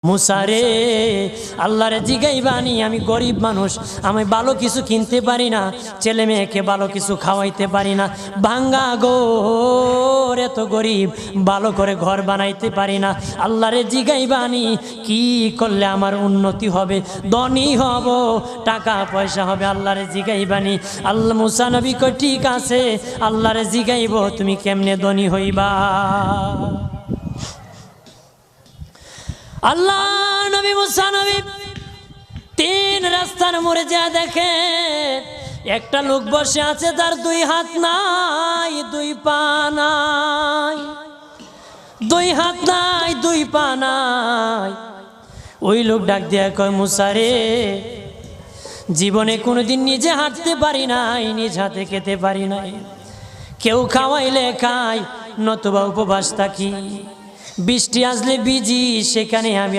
মুসারে আল্লাহরে জিগাইবানি, আমি গরিব মানুষ, আমি ভালো কিছু কিনতে পারি না, ছেলে মেয়েকে ভালো কিছু খাওয়াইতে পারি না, ভাঙ্গা ঘর, এত গরিব, ভালো করে ঘর বানাইতে পারি না। আল্লাহরে জিগাইবানি কি করলে আমার উন্নতি হবে, ধনী হব, টাকা পয়সা হবে। আল্লাহরে জিগাইবানি। আল্লাহ মুসা নবী কই ঠিক আছে, আল্লাহরে জিগাইব তুমি কেমনে ধনী হইবা। আল্লাহ নবী মুসা নবী তিন রাস্তার মোড়ে যা দেখে একটা লোক বসে আছে, তার দুই হাত নাই, দুই পা নাই, দুই হাত নাই, দুই পা নাই। ওই লোক ডাক দিয়া কয়, মুসা রে, জীবনে কোনোদিন নিজে হাঁটতে পারি নাই, নিজ হাতে খেতে পারি নাই, কেউ খাওয়াইলে খাই, নতুবা উপবাস থাকি, বৃষ্টি আসলে ভিজি, সেখানে আমি